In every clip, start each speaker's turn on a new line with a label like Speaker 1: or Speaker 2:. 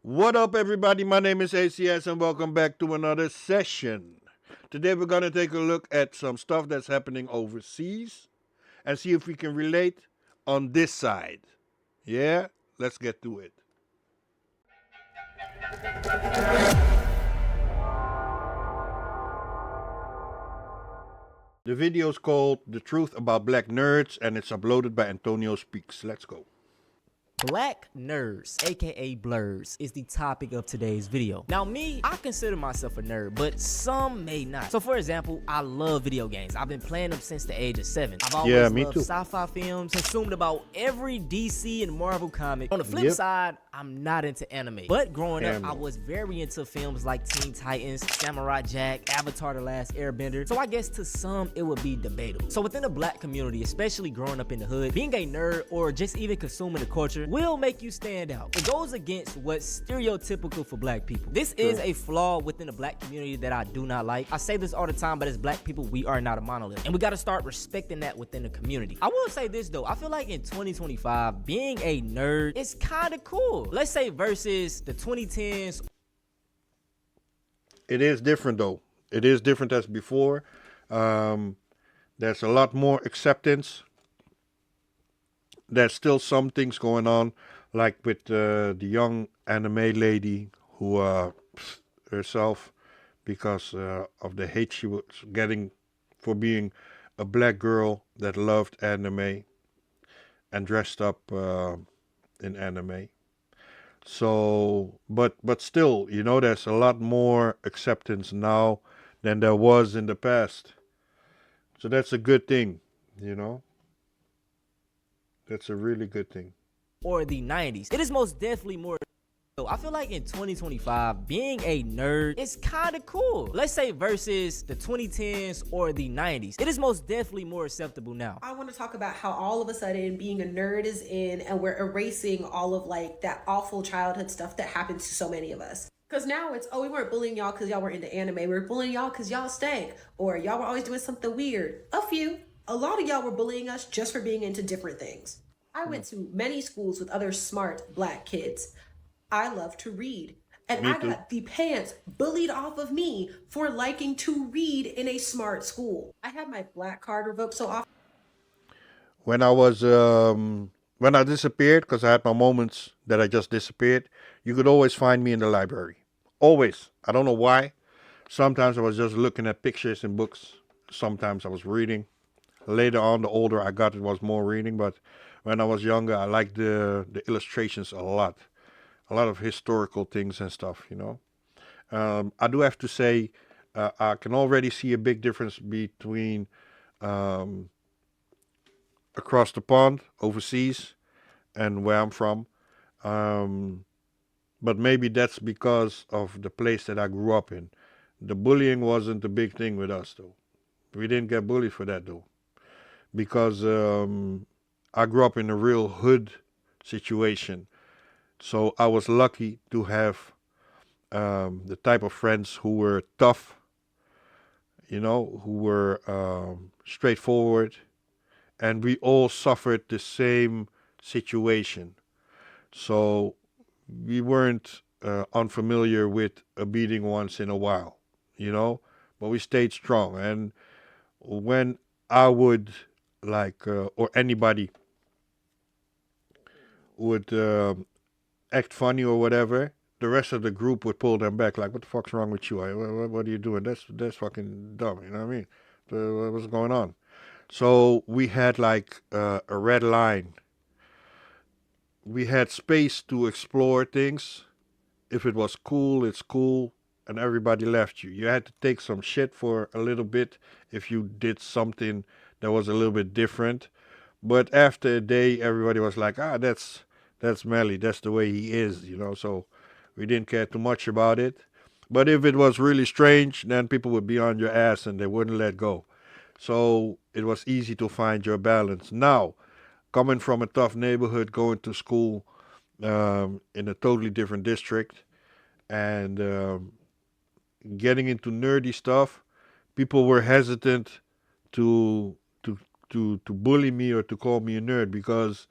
Speaker 1: What up, everybody? My name is ACS, and welcome back to another session. Today, we're going to take a look at some stuff that's happening overseas and see if we can relate on this side. Yeah, let's get to it. The video is called The Truth About Black Nerds, and it's uploaded by Antonio Speaks. Let's go.
Speaker 2: Black nerds, aka blurs, is the topic of today's video. Now me, I consider myself a nerd, but some may not. So for example, I love video games. I've been playing them since the age of 7. I've always loved sci-fi films, consumed about every DC and Marvel comic. On the flip side, I'm not into anime. But growing up, I was very into films like Teen Titans, Samurai Jack, Avatar The Last Airbender. So I guess to some, it would be debatable. So within the black community, especially growing up in the hood, being a nerd or just even consuming the culture will make you stand out. It goes against what's stereotypical for black people. This is a flaw within the black community that I do not like. I say this all the time, but as black people, we are not a monolith. And we gotta start respecting that within the community. I will say this though, I feel like in 2025, being a nerd is kinda cool. Let's say versus the 2010s.
Speaker 1: It is different though. It is different as before. There's a lot more acceptance. There's still some things going on, like with the young anime lady who herself, because of the hate she was getting for being a black girl that loved anime and dressed up in anime. So, but still, there's a lot more acceptance now than there was in the past. So that's a good thing, you know. That's a really good thing.
Speaker 2: Or the 90s. It is most definitely more. I feel like in 2025, being a nerd is kind of cool. Let's say versus the 2010s or the 90s. It is most definitely more acceptable now.
Speaker 3: I want to talk about how all of a sudden being a nerd is in and we're erasing all of like that awful childhood stuff that happens to so many of us. Because now it's, oh, we weren't bullying y'all because y'all were into anime. We were bullying y'all because y'all stank. Or y'all were always doing something weird. A lot of y'all were bullying us just for being into different things. I went to many schools with other smart black kids. I love to read. And I got the pants bullied off of me for liking to read in a smart school. I had my black card revoked so often.
Speaker 1: When I disappeared, because I had my moments that I just disappeared, you could always find me in the library. Always. I don't know why. Sometimes I was just looking at pictures in books. Sometimes I was reading. Later on, the older I got, it was more reading. But when I was younger, I liked the illustrations a lot. A lot of historical things and stuff, I do have to say, I can already see a big difference between um, across the pond, overseas, and where I'm from. Um, but maybe that's because of the place that I grew up in. The bullying wasn't a big thing with us, though. We didn't get bullied for that, though, because I grew up in a real hood situation. So I was lucky to have the type of friends who were tough, who were straightforward, and we all suffered the same situation. So we weren't unfamiliar with a beating once in a while, but we stayed strong. And when I would or anybody would act funny or whatever, the rest of the group would pull them back. Like, what the fuck's wrong with you? What are you doing? That's fucking dumb. You know what I mean? What's going on? So we had like a red line. We had space to explore things. If it was cool, it's cool, and everybody left you. You had to take some shit for a little bit if you did something that was a little bit different. But after a day, everybody was like, that's Melly. That's the way he is, So we didn't care too much about it. But if it was really strange, then people would be on your ass and they wouldn't let go. So it was easy to find your balance. Now, coming from a tough neighborhood, going to school in a totally different district, and getting into nerdy stuff, people were hesitant to to bully me or to call me a nerd because,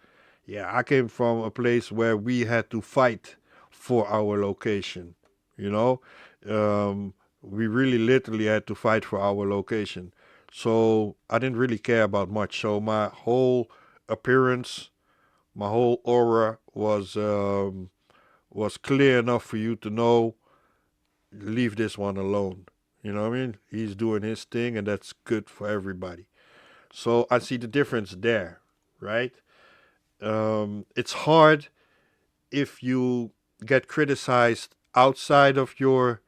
Speaker 1: yeah, I came from a place where we had to fight for our location. You know, we really literally had to fight for our location. So I didn't really care about much. So my whole appearance, my whole aura was clear enough for you to know, leave this one alone. You know what I mean? He's doing his thing, and that's good for everybody. So I see the difference there, right? It's hard if you get criticized outside of your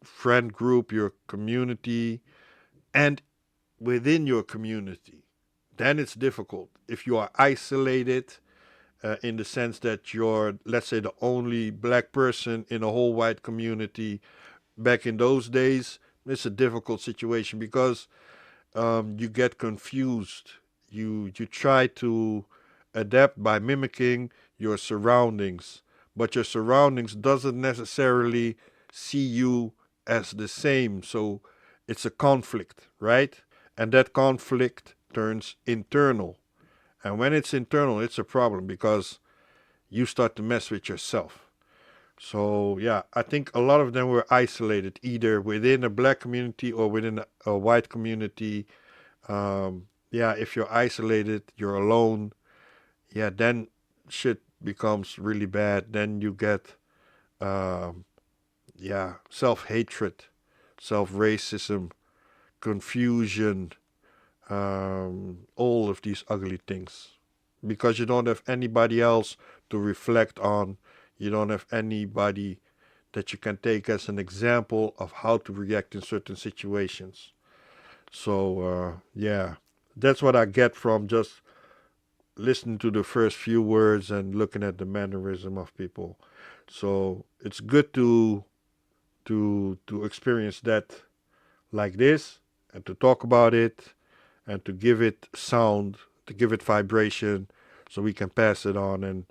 Speaker 1: friend group, your community, and within your community. Then it's difficult. If you are isolated, in the sense that you're, let's say, the only black person in a whole white community back in those days, it's a difficult situation because you get confused. You try to adapt by mimicking your surroundings, but your surroundings doesn't necessarily see you as the same. So it's a conflict, right? And that conflict turns internal. And when it's internal, it's a problem because you start to mess with yourself. So yeah, I think a lot of them were isolated either within a black community or within a white community. Yeah, if you're isolated, you're alone. Yeah, then shit becomes really bad. Then you get um, yeah, self-hatred, self-racism, confusion, all of these ugly things, because you don't have anybody else to reflect on. You don't have anybody that you can take as an example of how to react in certain situations. So yeah, that's what I get from just listening to the first few words and looking at the mannerism of people. So it's good to experience that like this, and to talk about it, and to give it sound, to give it vibration, so we can pass it on and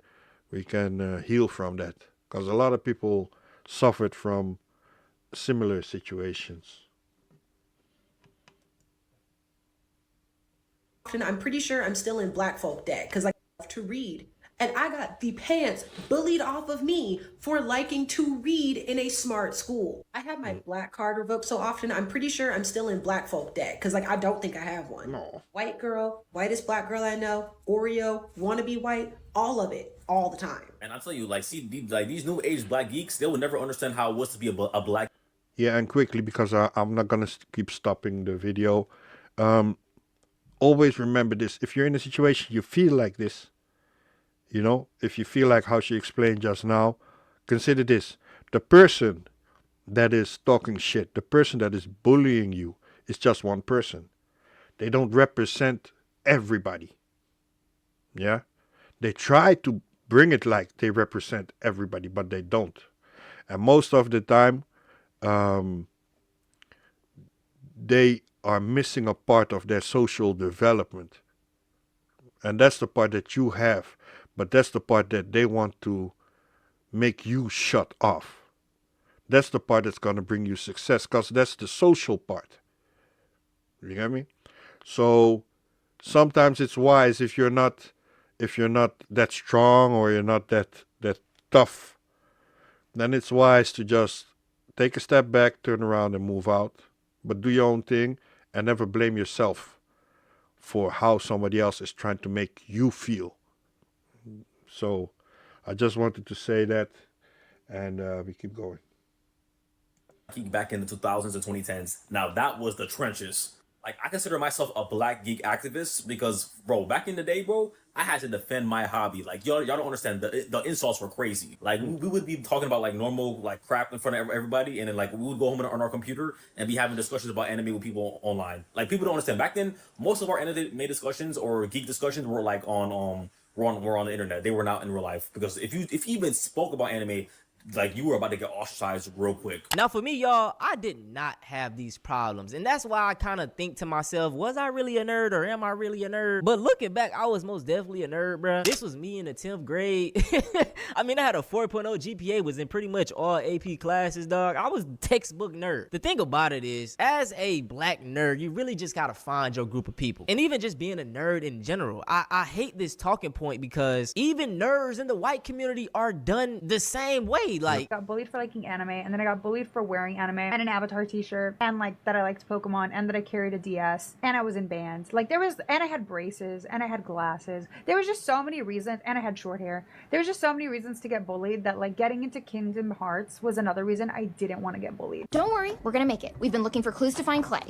Speaker 1: we can heal from that. Because a lot of people suffered from similar situations.
Speaker 3: I'm pretty sure I'm still in black folk debt because I love to read. And I got the pants bullied off of me for liking to read in a smart school. I had my black card revoked so often, I'm pretty sure I'm still in black folk debt because, like, I don't think I have one.
Speaker 1: No.
Speaker 3: White girl, whitest black girl I know, Oreo, wanna be white, all of it, all the time.
Speaker 4: And I tell you, like, see, like these new age black geeks, they will never understand how it was to be a black.
Speaker 1: Yeah, and quickly, because I'm not gonna keep stopping the video. Um, Always remember this: if you're in a situation you feel like this, if you feel like how she explained just now, consider this: the person that is talking shit, the person that is bullying you, is just one person. They don't represent everybody. Yeah, they try to bring it like they represent everybody, but they don't. And most of the time, um, they are missing a part of their social development. And that's the part that you have, but that's the part that they want to make you shut off. That's the part that's going to bring you success, because that's the social part. You get me? So sometimes it's wise, if you're not that strong, or you're not that tough, then it's wise to just take a step back, turn around, and move out. But do your own thing, and never blame yourself for how somebody else is trying to make you feel. So I just wanted to say that, and we keep going.
Speaker 4: Geek back in the 2000s and 2010s. Now that was the trenches. Like I consider myself a black geek activist because, bro, back in the day, bro, I had to defend my hobby. Like y'all don't understand. The insults were crazy. Like we would be talking about like normal like crap in front of everybody, and then like we would go home on our computer and be having discussions about anime with people online. Like people don't understand. Back then, most of our anime discussions or geek discussions were like on were on the internet. They were not in real life because if you even spoke about anime, like you were about to get ostracized real quick.
Speaker 2: Now for me, y'all, I did not have these problems, and that's why I kind of think to myself, was I really a nerd or am I really a nerd? But looking back, I was most definitely a nerd, bruh. This was me in the 10th grade. I mean, I had a 4.0 GPA, was in pretty much all AP classes, dog. I was textbook nerd. The thing about it is, as a black nerd, you really just gotta find your group of people. And even just being a nerd in general, I hate this talking point because even nerds in the white community are done the same way. Like,
Speaker 5: I got bullied for liking anime, and then I got bullied for wearing anime and an Avatar t-shirt, and like that I liked Pokemon, and that I carried a DS, and I was in bands. Like and I had braces, and I had glasses. There was just so many reasons, and I had short hair. There was just so many reasons to get bullied that like getting into Kingdom Hearts was another reason I didn't want to get bullied.
Speaker 6: Don't worry, we're gonna make it. We've been looking for clues to find Clay.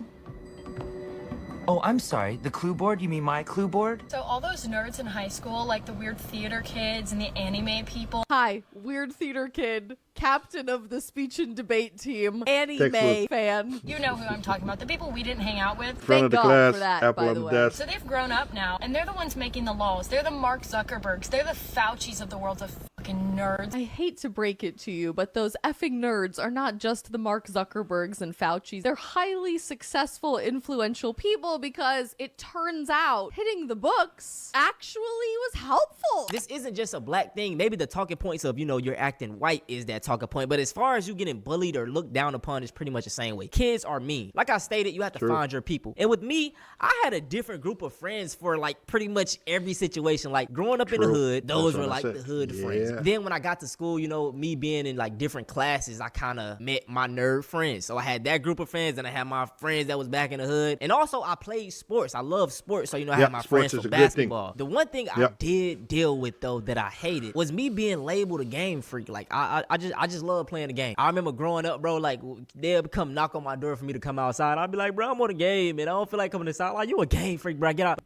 Speaker 7: Oh, I'm sorry. The clue board? You mean my clue board?
Speaker 8: So all those nerds in high school, like the weird theater kids and the anime people.
Speaker 9: Hi, weird theater kid, captain of the speech and debate team, anime
Speaker 1: Textbook.
Speaker 9: fan.
Speaker 8: You know who I'm talking about, the people we didn't hang out with.
Speaker 1: Front of the
Speaker 9: God
Speaker 1: class,
Speaker 9: for that,
Speaker 1: apple
Speaker 9: by
Speaker 1: on
Speaker 9: the
Speaker 1: the
Speaker 9: way.
Speaker 1: desk.
Speaker 8: So they've grown up now, and they're the ones making the laws. They're the Mark Zuckerbergs. They're the Faucis of the world of fucking nerds.
Speaker 9: I hate to break it to you, but those effing nerds are not just the Mark Zuckerbergs and Fauci's. They're highly successful, influential people because it turns out hitting the books actually was helpful.
Speaker 2: this isn't just a black thing. Maybe the talking points of, you know, you're acting white is that talking point. But as far as you getting bullied or looked down upon, it's pretty much the same way. Kids are mean. Like I stated, you have to find your people. And with me, I had a different group of friends for like pretty much every situation. Like growing up in the hood, those were like the hood friends. Then when I got to school, you know, me being in like different classes, I kind of met my nerd friends. So I had that group of friends, and I had my friends that was back in the hood. And also I played sports. I love sports. So, you know, I had my friends for basketball. The one thing I did deal with though that I hated was me being labeled a game freak. Like I just love playing the game. I remember growing up, bro, like they'll come knock on my door for me to come outside. I'd be like, bro, I'm on a game and I don't feel like coming inside. Like, you a game freak, bro, get out.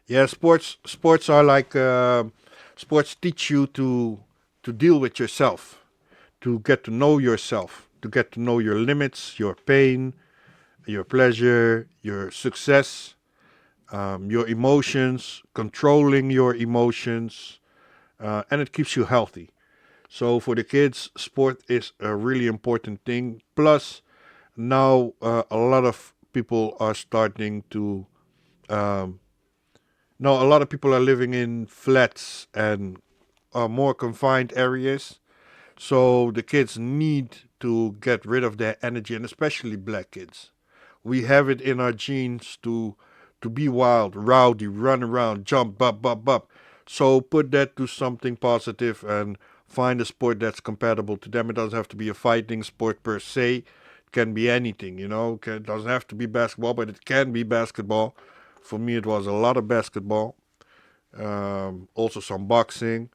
Speaker 1: Yeah, sports are like sports teach you to deal with yourself, to get to know yourself, to get to know your limits, your pain, your pleasure, your success, your emotions, controlling your emotions, and it keeps you healthy. So for the kids, sport is a really important thing. Plus, now a lot of people are starting to. Now a lot of people are living in flats and more confined areas. So the kids need to get rid of their energy, and especially black kids. We have it in our genes to be wild, rowdy, run around, jump, bop. So put that to something positive and find a sport that's compatible to them. It doesn't have to be a fighting sport per se. It can be anything, you know. It doesn't have to be basketball, but it can be basketball. For me, it was a lot of basketball. Also some boxing.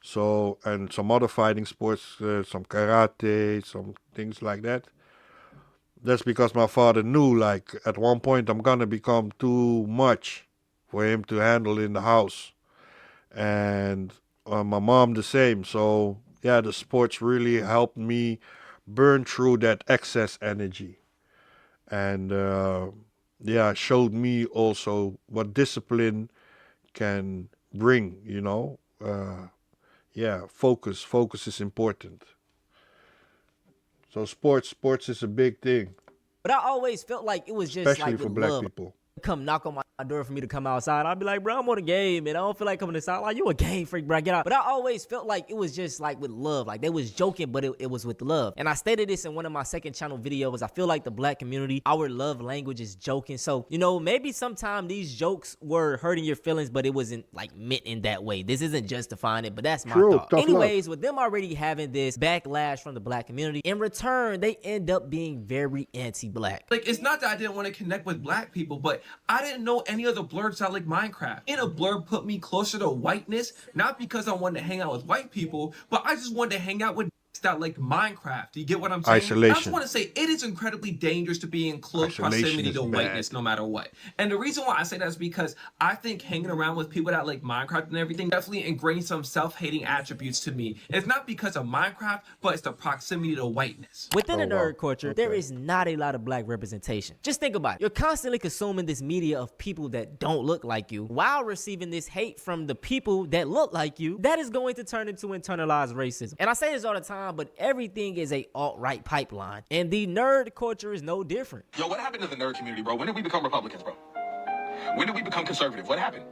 Speaker 1: So, and some other fighting sports, some karate, some things like that. That's because my father knew, like, at one point I'm gonna become too much for him to handle in the house. And my mom the same. So, yeah, the sports really helped me burn through that excess energy. And, yeah, showed me also what discipline can bring, you know. Yeah, focus is important. So sports is a big thing,
Speaker 2: But I always felt like it was just
Speaker 1: especially
Speaker 2: like
Speaker 1: for
Speaker 2: with
Speaker 1: black
Speaker 2: love.
Speaker 1: people.
Speaker 2: Come knock on my door for me to come outside. I'd be like, bro, I'm on a game and I don't feel like coming inside. Like, you a game freak, bro, get out. But I always felt like it was just like with love. Like they was joking, but it was with love. And I stated this in one of my second channel videos. I feel like the black community, our love language is joking. So, you know, maybe sometime these jokes were hurting your feelings, but it wasn't like meant in that way. This isn't justifying it, but that's my thought. Anyways, with them already having this backlash from the black community, in return, they end up being very anti-black.
Speaker 10: Like, it's not that I didn't want to connect with black people, but I didn't know any other blurbs out like Minecraft. And a blurb put me closer to whiteness, not because I wanted to hang out with white people, but I just wanted to hang out with that like Minecraft. Do you get what I'm saying?
Speaker 1: Isolation.
Speaker 10: I just want to say it is incredibly dangerous to be in close proximity to whiteness no matter what. And the reason why I say that is because I think hanging around with people that like Minecraft and everything definitely ingrained some self-hating attributes to me. It's not because of Minecraft, but it's the proximity to whiteness.
Speaker 2: Within the nerd culture, there is not a lot of black representation. Just think about it. You're constantly consuming this media of people that don't look like you while receiving this hate from the people that look like you. That is going to turn into internalized racism. And I say this all the time time, but everything is a alt-right pipeline. And the nerd culture is no different.
Speaker 11: Yo, what happened to the nerd community, bro? When did we become Republicans, bro? When did we become conservative? What happened?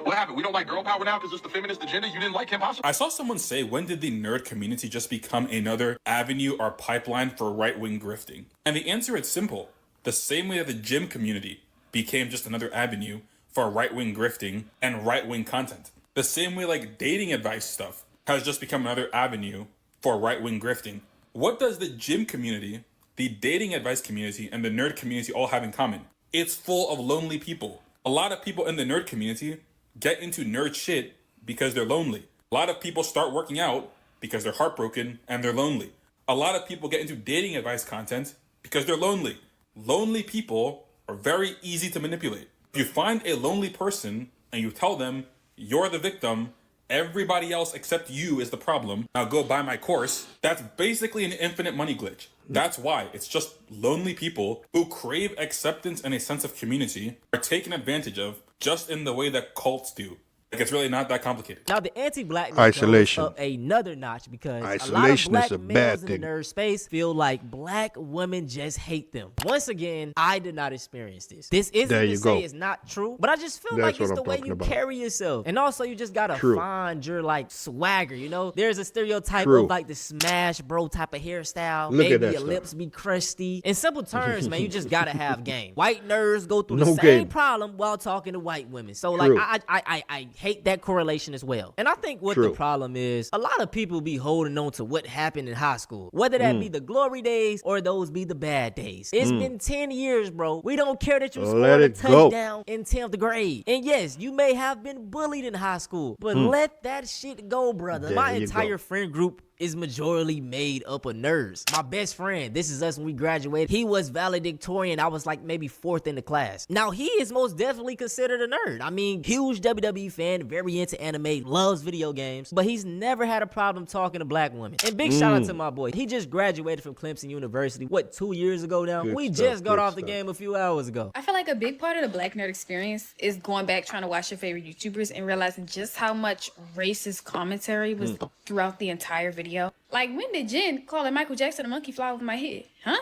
Speaker 11: What happened? We don't like girl power now because it's the feminist agenda? You didn't like Kim Possible?
Speaker 12: I saw someone say, when did the nerd community just become another avenue or pipeline for right-wing grifting? And the answer is simple. The same way that the gym community became just another avenue for right-wing grifting and right-wing content. The same way like dating advice stuff has just become another avenue for right-wing grifting. What does the gym community, the dating advice community, and the nerd community all have in common? It's full of lonely people. A lot of people in the nerd community get into nerd shit because they're lonely. A lot of people start working out because they're heartbroken and they're lonely. A lot of people get into dating advice content because they're lonely. Lonely people are very easy to manipulate. If you find a lonely person and you tell them you're the victim, everybody else except you is the problem, now go buy my course, that's basically an infinite money glitch. That's why it's just lonely people who crave acceptance and a sense of community are taken advantage of just in the way that cults do. Like, it's really not that complicated.
Speaker 2: Now, the anti-blackness
Speaker 1: Isolation.
Speaker 2: goes up another notch because
Speaker 1: Isolation
Speaker 2: a lot
Speaker 1: is
Speaker 2: of
Speaker 1: a
Speaker 2: black
Speaker 1: bad
Speaker 2: males in
Speaker 1: thing.
Speaker 2: the nerd space feel like black women just hate them. Once again, I did not experience this. This isn't
Speaker 1: There
Speaker 2: to
Speaker 1: you
Speaker 2: say
Speaker 1: go.
Speaker 2: it's not true, but I just feel
Speaker 1: That's
Speaker 2: like it's
Speaker 1: what
Speaker 2: the
Speaker 1: I'm
Speaker 2: way
Speaker 1: talking
Speaker 2: you
Speaker 1: about.
Speaker 2: carry yourself. And also, you just gotta
Speaker 1: True.
Speaker 2: find your like swagger, you know? There's a stereotype
Speaker 1: True.
Speaker 2: of like the smash bro type of hairstyle.
Speaker 1: Look at
Speaker 2: Maybe
Speaker 1: that
Speaker 2: your
Speaker 1: stuff.
Speaker 2: lips be crusty. In simple terms, man, you just gotta have game. White nerds go through
Speaker 1: No
Speaker 2: the same
Speaker 1: game.
Speaker 2: problem while talking to white women. So like,
Speaker 1: True.
Speaker 2: I hate that correlation as well. And I think what the
Speaker 1: True.
Speaker 2: problem is, a lot of people be holding on to what happened in high school, whether that be the glory days or those be the bad days. It's been 10 years, bro. We don't care that you
Speaker 1: Let
Speaker 2: scored a
Speaker 1: it go.
Speaker 2: touchdown in 10th grade. And yes, you may have been bullied in high school, but let that shit go, brother.
Speaker 1: There
Speaker 2: My
Speaker 1: you
Speaker 2: entire
Speaker 1: go.
Speaker 2: friend group is majorly made up of nerds. My best friend, this is us when we graduated, he was valedictorian. I was like maybe 4th in the class. Now, he is most definitely considered a nerd. I mean, huge WWE fan, very into anime, loves video games, but he's never had a problem talking to black women. And big shout out to my boy. He just graduated from Clemson University, 2 years ago now?
Speaker 1: Good
Speaker 2: We
Speaker 1: stuff,
Speaker 2: just got
Speaker 1: good
Speaker 2: off the
Speaker 1: stuff.
Speaker 2: game a few hours ago.
Speaker 13: I feel like a big part of the black nerd experience is going back trying to watch your favorite YouTubers and realizing just how much racist commentary was throughout the entire video. Like, when did Jen calling Michael Jackson a monkey fly over my head? Huh?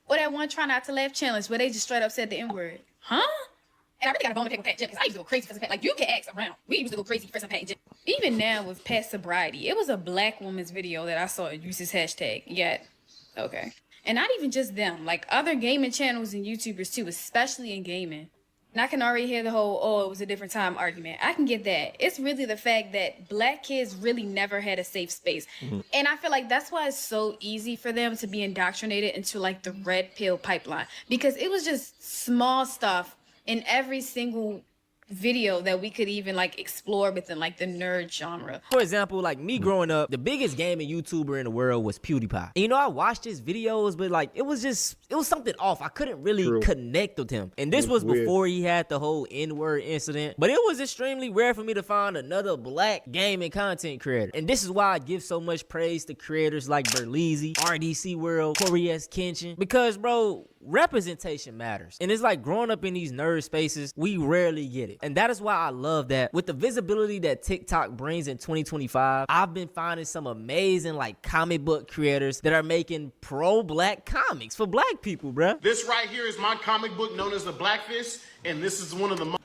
Speaker 13: Or that one try not to laugh challenge where they just straight up said the N-word? Huh? And I really got a bone to pick with Pat Jen because I used to go crazy for some Pat. Like, you can ask around. We used to go crazy for some Pat Jen. Even now with past sobriety, it was a black woman's video that I saw use this hashtag. Yet, okay. And not even just them, like other gaming channels and YouTubers too, especially in gaming. And I can already hear the whole, oh, it was a different time argument. I can get that. It's really the fact that black kids really never had a safe space. And I feel like that's why it's so easy for them to be indoctrinated into like the red pill pipeline. Because it was just small stuff in every single video that we could even like explore within like the nerd genre.
Speaker 2: For example, like me growing up, the biggest gaming YouTuber in the world was PewDiePie. And you know, I watched his videos, but like it was something off. I couldn't really connect with him. And this
Speaker 1: It's
Speaker 2: was
Speaker 1: weird.
Speaker 2: before he had the whole N-word incident. But it was extremely rare for me to find another black gaming content creator. And this is why I give so much praise to creators like Berleezy, RDC World, Corey S. Kenshin. Because, bro, representation matters. And it's like growing up in these nerd spaces, we rarely get it. And that is why I love that with the visibility that TikTok brings in 2025, I've been finding some amazing like comic book creators that are making pro-black comics for black people, bruh.
Speaker 14: This right here is my comic book known as the Black Fist, and this is one of the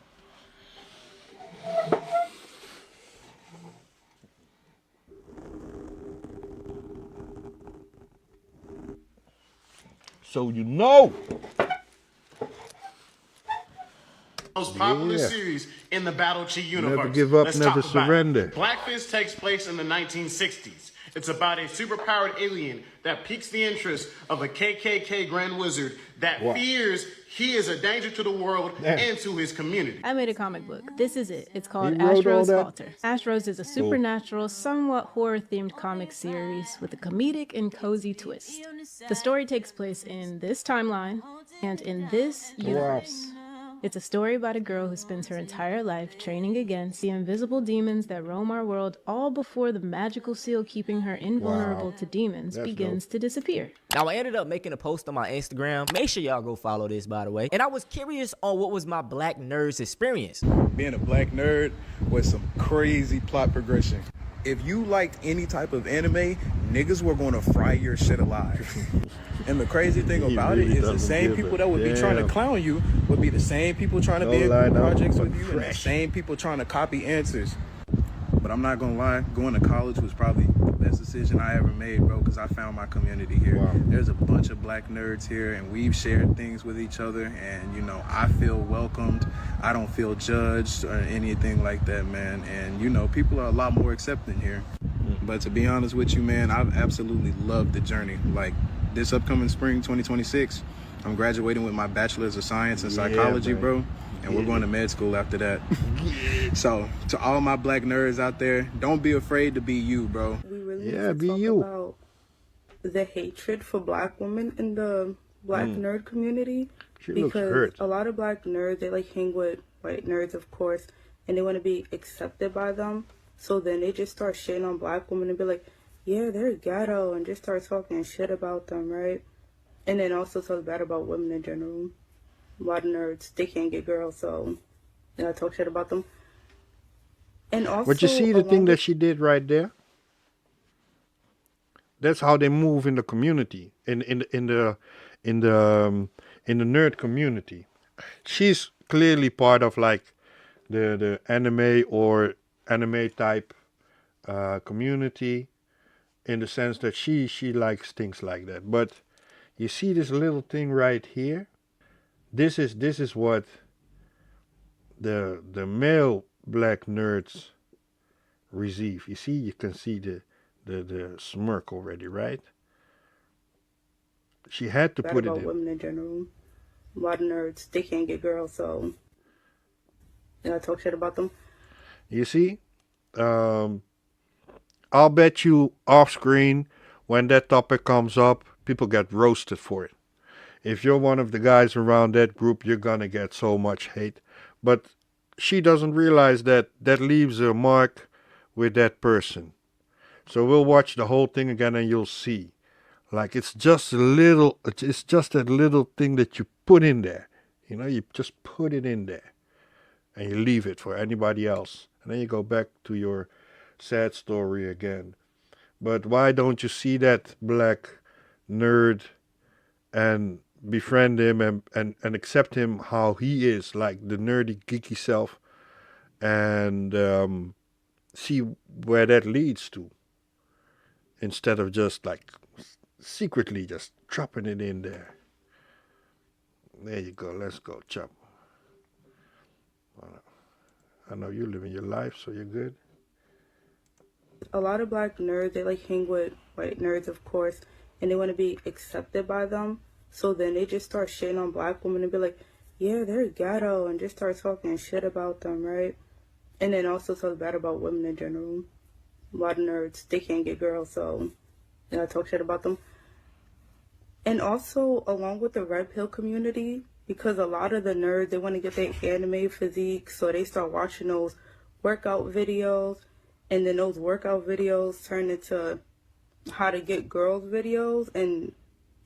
Speaker 1: So you know.
Speaker 14: most popular
Speaker 1: Yeah.
Speaker 14: series in the Battle Chi universe.
Speaker 1: Never give up,
Speaker 14: Let's
Speaker 1: never
Speaker 14: talk about
Speaker 1: surrender.
Speaker 14: it. Black Fist takes place in the 1960s. It's about a superpowered alien that piques the interest of a KKK Grand Wizard that
Speaker 15: Wow.
Speaker 14: fears he is a danger to the world
Speaker 15: Damn.
Speaker 14: and to his community.
Speaker 15: I made a comic book. This is it. It's called
Speaker 14: You wrote all
Speaker 15: Astro's
Speaker 14: that?
Speaker 15: Falter. Astro's is a supernatural, somewhat horror-themed comic series with a comedic and cozy twist. The story takes place in this timeline and in this universe. It's a story about a girl who spends her entire life training against the invisible demons that roam our world, all before the magical seal keeping her invulnerable
Speaker 2: Wow.
Speaker 15: to demons
Speaker 2: That's
Speaker 15: begins to disappear.
Speaker 2: Now, I ended up making a post on my Instagram. Make sure y'all go follow this, by the way. And I was curious on what was my black nerd's experience.
Speaker 16: Being a black nerd with some crazy plot progression. if you liked any type of anime, niggas were gonna fry your shit alive. And the crazy thing about it is the same people that would be trying to clown you would be the same people trying to be in group projects with you, and the same people trying to copy answers. But I'm not gonna lie, going to college was probably the best decision I ever made, bro, because I found my community here. Wow. There's a bunch of black nerds here, and we've shared things with each other, and, you know, I feel welcomed. I don't feel judged or anything like that, man. And, you know, people are a lot more accepting here. But to be honest with you, man, I've absolutely loved the journey. Like, this upcoming spring, 2026, I'm graduating with my bachelor's of science in psychology, bro. And we're going to med school after that. So, to all my black nerds out there, don't be afraid to be you, bro.
Speaker 17: We really need to talk about the hatred for black women in the black nerd community. Because a lot of black nerds, they like hang with white nerds, of course, and they want to be accepted by them. So then they just start shitting on black women and be like, yeah, they're ghetto, and just start talking shit about them, right? And then also talk bad about women in general. A lot of nerds, they can't get girls, so you know, talk shit about them. And also,
Speaker 1: but you see the thing that she did right there? That's how they move in the community, in the nerd community. She's clearly part of like the anime or anime type community, in the sense that she likes things like that. But you see this little thing right here? This is what the male black nerds receive. You see, you can see the smirk already, right? She had to put it in.
Speaker 17: Women in general. A lot of nerds, they can't get girls, so you know, talk shit about them.
Speaker 1: You see? I'll bet you off screen, when that topic comes up, people get roasted for it. If you're one of the guys around that group, you're gonna get so much hate. But she doesn't realize that that leaves a mark with that person. So we'll watch the whole thing again and you'll see. Like, it's just that little thing that you put in there. You know, you just put it in there. And you leave it for anybody else. And then you go back to your sad story again. But why don't you see that black nerd and befriend him and accept him how he is, like the nerdy, geeky self, and see where that leads to, instead of just like secretly just dropping it in there. There you go. Let's go, chop. I know you're living your life, so you're good.
Speaker 17: A lot of black nerds, they like hang with white nerds, of course, and they want to be accepted by them. So then they just start shitting on black women and be like, yeah, they're ghetto, and just start talking shit about them, right? And then also talk bad about women in general. A lot of nerds, they can't get girls, so you know, talk shit about them. And also, along with the red pill community, because a lot of the nerds, they want to get their anime physique, so they start watching those workout videos, and then those workout videos turn into how to get girls videos, and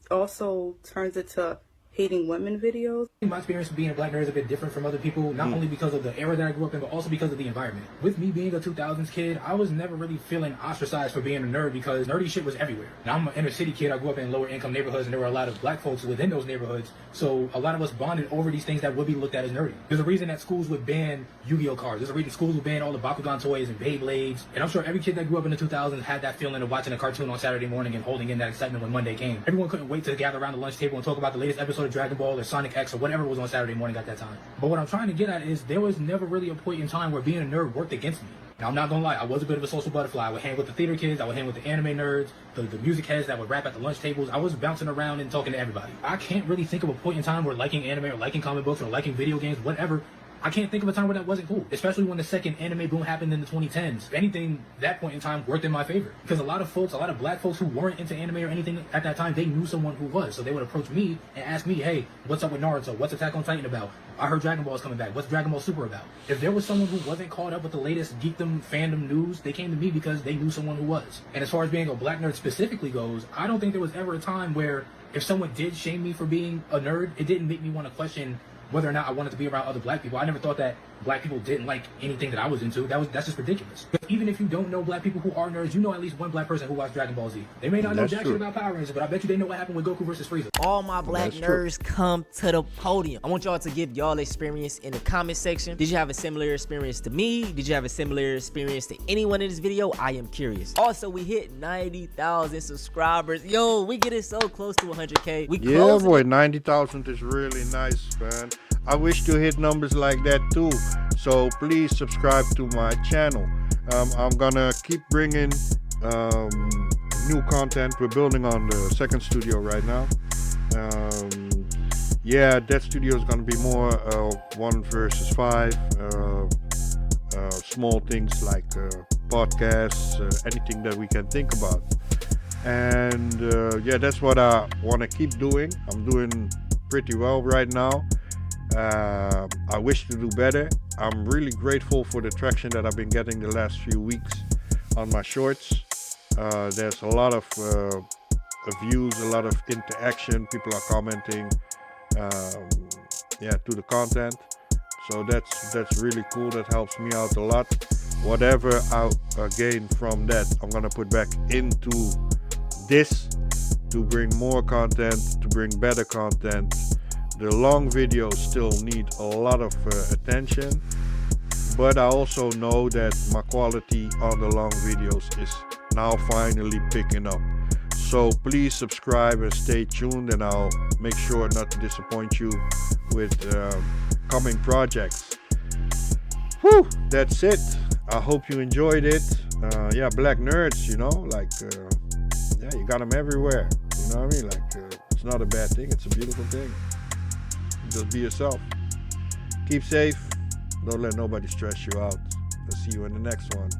Speaker 17: also turns into hating women videos.
Speaker 18: My experience of being a black nerd is a bit different from other people, not only because of the era that I grew up in, but also because of the environment. With me being a 2000s kid, I was never really feeling ostracized for being a nerd because nerdy shit was everywhere. Now, I'm an inner city kid. I grew up in lower income neighborhoods, and there were a lot of black folks within those neighborhoods. So a lot of us bonded over these things that would be looked at as nerdy. There's a reason that schools would ban Yu-Gi-Oh cards. There's a reason schools would ban all the Bakugan toys and Beyblades. And I'm sure every kid that grew up in the 2000s had that feeling of watching a cartoon on Saturday morning and holding in that excitement when Monday came. Everyone couldn't wait to gather around the lunch table and talk about the latest episode of Dragon Ball or Sonic X or whatever was on Saturday morning at that time. But what I'm trying to get at is there was never really a point in time where being a nerd worked against me. Now, I'm not gonna lie, I was a bit of a social butterfly. I would hang with the theater kids, I would hang with the anime nerds, the music heads that would rap at the lunch tables. I was bouncing around and talking to everybody. I can't really think of a point in time where liking anime or liking comic books or liking video games, whatever, I can't think of a time where that wasn't cool, especially when the second anime boom happened in the 2010s. If anything, that point in time worked in my favor. Because a lot of black folks who weren't into anime or anything at that time, they knew someone who was. So they would approach me and ask me, hey, what's up with Naruto? What's Attack on Titan about? I heard Dragon Ball is coming back. What's Dragon Ball Super about? If there was someone who wasn't caught up with the latest geekdom, fandom news, they came to me because they knew someone who was. And as far as being a black nerd specifically goes, I don't think there was ever a time where if someone did shame me for being a nerd, it didn't make me want to question whether or not I wanted to be around other black people. I never thought that black people didn't like anything that I was into. That's just ridiculous. Even if you don't know black people who are nerds, you know at least one black person who watched Dragon Ball Z. They may not know jack shit about Power Rangers, but I bet you they know what happened with Goku versus Frieza.
Speaker 2: All my black nerds come to the podium. I want y'all to give y'all experience in the comment section. Did you have a similar experience to me? Did you have a similar experience to anyone in this video? I am curious. Also, we hit 90,000 subscribers. Yo, we getting so close to 100K. We
Speaker 1: yeah, boy, 90,000 is really nice, man. I wish to hit numbers like that too. So please subscribe to my channel. I'm gonna keep bringing new content. We're building on the second studio right now. Yeah, that studio is gonna be more 1 versus 5. Small things like podcasts, anything that we can think about. And yeah, that's what I want to keep doing. I'm doing pretty well right now. I wish to do better. I'm really grateful for the traction that I've been getting the last few weeks on my shorts. There's a lot of views, a lot of interaction. People are commenting, yeah, to the content. So that's really cool. That helps me out a lot. Whatever I gain from that, I'm gonna put back into this to bring more content, to bring better content. The long videos still need a lot of attention, but I also know that my quality on the long videos is now finally picking up. So please subscribe and stay tuned, and I'll make sure not to disappoint you with coming projects. Whew, that's it. I hope you enjoyed it. Yeah, black nerds, you know, like, yeah, you got them everywhere. You know what I mean? Like, it's not a bad thing. It's a beautiful thing. Just be yourself. Keep safe. Don't let nobody stress you out. I'll see you in the next one.